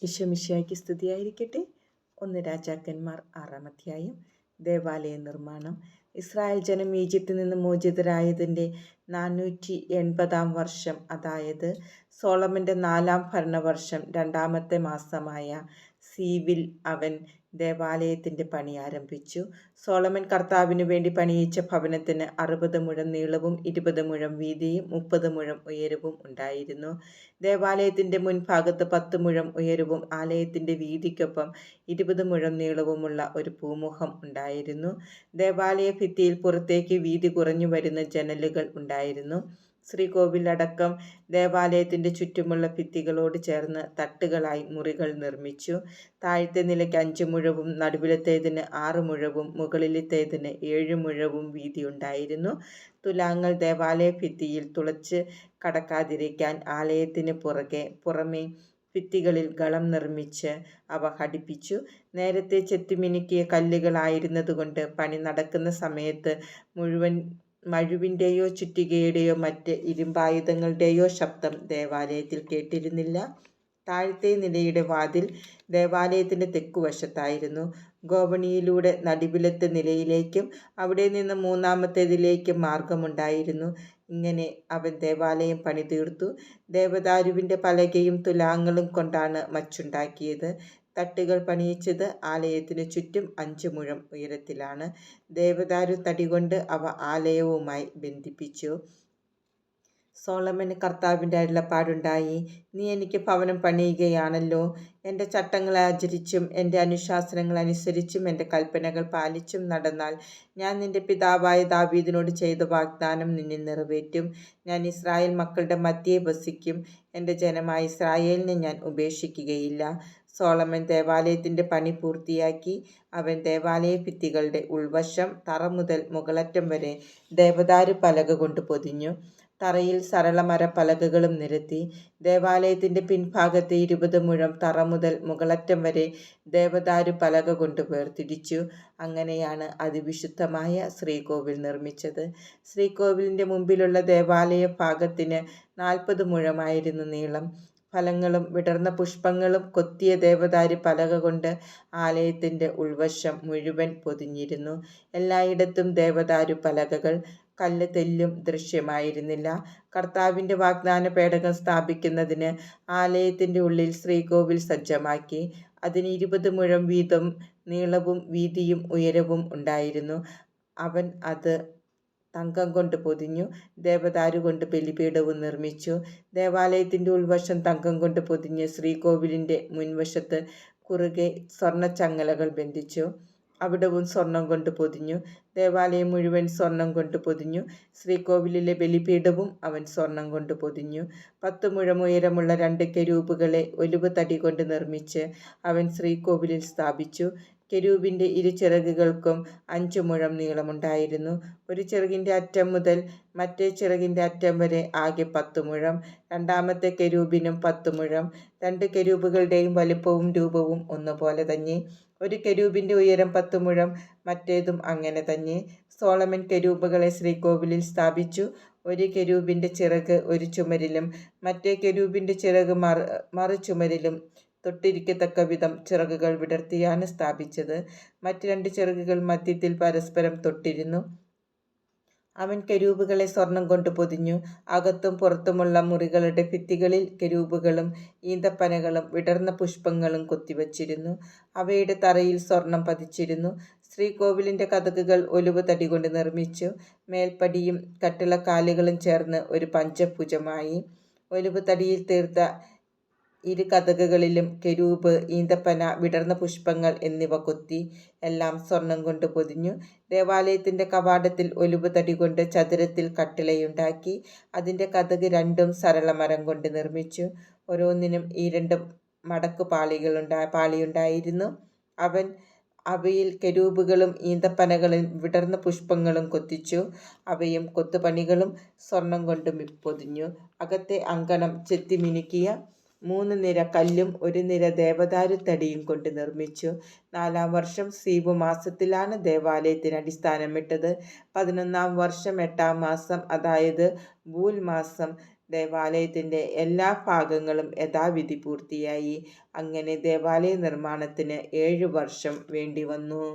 ഈശോമിശിഹായ്ക്ക് സ്തുതിയായിരിക്കട്ടെ. 1 രാജാക്കന്മാർ 6-ാം അധ്യായം. ദേവാലയ നിർമ്മാണം. ഇസ്രായേൽ ജനം ഈജിപ്തിൽ നിന്ന് മോചിതരായതിൻ്റെ 480-ാം വർഷം, അതായത് സോളമൻ്റെ 4-ാം ഭരണവർഷം 2-ാമത്തെ മാസമായ സീവിൽ അവൻ ദേവാലയത്തിൻ്റെ പണി ആരംഭിച്ചു. സോളമൻ കർത്താവിനു വേണ്ടി പണിയിച്ച ഭവനത്തിന് 60 മുഴം നീളവും 20 മുഴം വീതിയും 30 മുഴം ഉയരവും ഉണ്ടായിരുന്നു. ദേവാലയത്തിൻ്റെ മുൻഭാഗത്ത് 10 മുഴം ഉയരവും ആലയത്തിൻ്റെ വീതിക്കൊപ്പം 20 മുഴം നീളവുമുള്ള ഒരു പൂമുഖം ഉണ്ടായിരുന്നു. ദേവാലയ ഭിത്തിയിൽ പുറത്തേക്ക് വീതി കുറഞ്ഞു വരുന്ന ജനലുകൾ ഉണ്ടായിരുന്നു. ശ്രീകോവിലടക്കം ദേവാലയത്തിൻ്റെ ചുറ്റുമുള്ള ഭിത്തികളോട് ചേർന്ന് തട്ടുകളായി മുറികൾ നിർമ്മിച്ചു. താഴത്തെ നിലയ്ക്ക് 5 മുഴവും നടുവിലത്തേതിന് 6 മുഴവും മുകളിലത്തേതിന് 7 മുഴവും വീതിയുണ്ടായിരുന്നു. തുലാങ്ങൾ ദേവാലയ ഭിത്തിയിൽ തുളച്ച് കടക്കാതിരിക്കാൻ ആലയത്തിന് പുറമേ ഭിത്തികളിൽ ഗളം നിർമ്മിച്ച് അവ ഘടിപ്പിച്ചു. നേരത്തെ ചെത്തിമിനുക്കിയ കല്ലുകളായിരുന്നതുകൊണ്ട് പണി നടക്കുന്ന സമയത്ത് മഴുവിൻ്റെയോ ചുറ്റികയുടെയോ മറ്റ് ഇരുമ്പായുധങ്ങളുടെയോ ശബ്ദം ദേവാലയത്തിൽ കേട്ടിരുന്നില്ല. താഴത്തെ നിലയുടെ വാതിൽ ദേവാലയത്തിൻ്റെ തെക്കുവശത്തായിരുന്നു. ഗോവണിയിലൂടെ നടുവിലത്തെ നിലയിലേക്കും അവിടെ നിന്ന് 3-ാമത്തേതിലേക്കും മാർഗമുണ്ടായിരുന്നു. ഇങ്ങനെ അവൻ ദേവാലയം പണിതീർത്തു. ദേവദാരുവിൻ്റെ പലകയും തുലാങ്ങളും കൊണ്ടാണ് മച്ചുണ്ടാക്കിയത്. തട്ടുകൾ പണിയിച്ചത് ആലയത്തിനു ചുറ്റും 5 മുഴം ഉയരത്തിലാണ്. ദേവദാരു തടി കൊണ്ട് അവ ആലയവുമായി ബന്ധിപ്പിച്ചു. സോളമന് കർത്താവിൻ്റെ അരുളപ്പാടുണ്ടായി: നീ എനിക്ക് ഭവനം പണിയുകയാണല്ലോ. എൻ്റെ ചട്ടങ്ങൾ ആചരിച്ചും എൻ്റെ അനുശാസനങ്ങൾ അനുസരിച്ചും എൻ്റെ കൽപ്പനകൾ പാലിച്ചും നടന്നാൽ ഞാൻ നിൻ്റെ പിതാവായ ദാവീദിനോട് ചെയ്ത വാഗ്ദാനം നിന്നിൽ നിറവേറ്റും. ഞാൻ ഇസ്രായേൽ മക്കളുടെ മധ്യേ വസിക്കും. എൻ്റെ ജനമായ ഇസ്രായേലിനെ ഞാൻ ഉപേക്ഷിക്കുകയില്ല. സോളമൻ ദേവാലയത്തിൻ്റെ പണി പൂർത്തിയാക്കി. അവൻ ദേവാലയ ഭിത്തികളുടെ ഉൾവശം തറ മുതൽ മുകളറ്റം വരെ ദേവദാരു പലക കൊണ്ട് പൊതിഞ്ഞു. തറയിൽ സരളമര പലകകളും നിരത്തി. ദേവാലയത്തിൻ്റെ പിൻഭാഗത്തെ 20 മുഴം തറ മുതൽ മുകളറ്റം വരെ ദേവദാരു പലക കൊണ്ട് വേർതിരിച്ചു. അങ്ങനെയാണ് അതിവിശുദ്ധമായ ശ്രീകോവിൽ നിർമ്മിച്ചത്. ശ്രീകോവിലിൻ്റെ മുമ്പിലുള്ള ദേവാലയ ഭാഗത്തിന് 40 മുഴമായിരുന്നു നീളം. ഫലങ്ങളും വിടർന്ന പുഷ്പങ്ങളും കൊത്തിയ ദേവദാരു പലക കൊണ്ട് ആലയത്തിൻ്റെ ഉൾവശം മുഴുവൻ പൊതിഞ്ഞിരുന്നു. എല്ലായിടത്തും ദേവദാരു പലകകൾ. കല്ല് തെല്ലും ദൃശ്യമായിരുന്നില്ല. കർത്താവിൻ്റെ വാഗ്ദാന പേടകം സ്ഥാപിക്കുന്നതിന് ആലയത്തിൻ്റെ ഉള്ളിൽ ശ്രീകോവിൽ സജ്ജമാക്കി. അതിന് 20 മുഴം വീതം നീളവും വീതിയും ഉയരവും ഉണ്ടായിരുന്നു. അവൻ അത് തങ്കം കൊണ്ട് പൊതിഞ്ഞു. ദേവദാരു കൊണ്ട് ബലിപീഠവും നിർമ്മിച്ചു. ദേവാലയത്തിൻ്റെ ഉൾവശം തങ്കം കൊണ്ട് പൊതിഞ്ഞ് ശ്രീകോവിലിൻ്റെ മുൻവശത്ത് കുറുകെ സ്വർണ്ണച്ചങ്ങലകൾ ബന്ധിച്ചു. അവിടവും സ്വർണം കൊണ്ട് പൊതിഞ്ഞു. ദേവാലയം മുഴുവൻ സ്വർണം കൊണ്ട് പൊതിഞ്ഞു. ശ്രീകോവിലിലെ ബലിപീഠവും അവൻ സ്വർണം കൊണ്ട് പൊതിഞ്ഞു. 10 മുഴം ഉയരമുള്ള 2 കെരൂബുകളെ ഒലിവ് തടി കൊണ്ട് നിർമ്മിച്ച് അവൻ ശ്രീകോവിലിൽ സ്ഥാപിച്ചു. കെരൂബിൻ്റെ ചിറകുകൾക്കും 5 മുഴം നീളമുണ്ടായിരുന്നു. ഒരു ചിറകിൻ്റെ അറ്റം മുതൽ മറ്റേ ചിറകിൻ്റെ അറ്റം വരെ ആകെ 10 മുഴം. 2-ാമത്തെ കെരൂബിനും 10 മുഴം. 2 കെരൂബുകളുടെയും വലുപ്പവും രൂപവും ഒന്നുപോലെ തന്നെ. ഒരു കെരൂബിൻ്റെ ഉയരം 10 മുഴം, മറ്റേതും അങ്ങനെ തന്നെ. സോളമൻ കെരൂബുകളെ ശ്രീകോവിലിൽ സ്ഥാപിച്ചു. ഒരു കെരൂബിൻ്റെ ചിറക് ഒരു ചുമരിലും മറ്റേ കെരൂബിൻ്റെ ചിറക് മറു ചുമരിലും തൊട്ടിരിക്കത്തക്ക വിധം ചിറകുകൾ വിടർത്തിയാണ് സ്ഥാപിച്ചത്. മറ്റ് 2 ചിറകുകൾ മധ്യത്തിൽ പരസ്പരം തൊട്ടിരുന്നു. അവൻ കെരൂബുകളെ സ്വർണം കൊണ്ട് പൊതിഞ്ഞു. അകത്തും പുറത്തുമുള്ള മുറികളുടെ ഭിത്തികളിൽ കെരൂബുകളും ഈന്തപ്പനകളും വിടർന്ന പുഷ്പങ്ങളും കൊത്തിവച്ചിരുന്നു. അവയുടെ തറയിൽ സ്വർണം പതിച്ചിരുന്നു. ശ്രീകോവിലിൻ്റെ കതകുകൾ ഒലിവ് തടി കൊണ്ട് നിർമ്മിച്ചു. മേൽപ്പടിയും കട്ടിളക്കാലുകളും ചേർന്ന് ഒരു പഞ്ചഭുജമായി. ഒലിവ് തടിയിൽ തീർത്ത കതകുകളിലും കെരൂബ്, ഈന്തപ്പന, വിടർന്ന പുഷ്പങ്ങൾ എന്നിവ കൊത്തി. എല്ലാം സ്വർണം കൊണ്ട് പൊതിഞ്ഞു. ദേവാലയത്തിൻ്റെ കവാടത്തിൽ ഒലിവ് തടി കൊണ്ട് ചതുരത്തിൽ കട്ടിളയുണ്ടാക്കി. അതിൻ്റെ കതക് 2ഉം സരളമരം കൊണ്ട് നിർമ്മിച്ചു. ഓരോന്നിനും 2 മടക്കു പാളിയുണ്ടായിരുന്നു. അവൻ അവയിൽ കെരൂബുകളും ഈന്തപ്പനകളും വിടർന്ന പുഷ്പങ്ങളും കൊത്തിച്ചു. അവയും കൊത്തുപണികളും സ്വർണം കൊണ്ട് പൊതിഞ്ഞു. അകത്തെ അങ്കണം ചെത്തിമിനുക്കിയ 3 നിര കല്ലും 1 നിര ദേവദാരു തടിയും കൊണ്ട് നിർമ്മിച്ചു. 4-ാം വർഷം സീബ് മാസത്തിലാണ് ദേവാലയത്തിന് അടിസ്ഥാനമിട്ടത്. 11-ാം വർഷം 8-ാം മാസം, അതായത് ബൂൽ മാസം, ദേവാലയത്തിൻ്റെ എല്ലാ ഭാഗങ്ങളും യഥാവിധി പൂർത്തിയായി. അങ്ങനെ ദേവാലയ നിർമ്മാണത്തിന് 7 വർഷം വേണ്ടിവന്നു.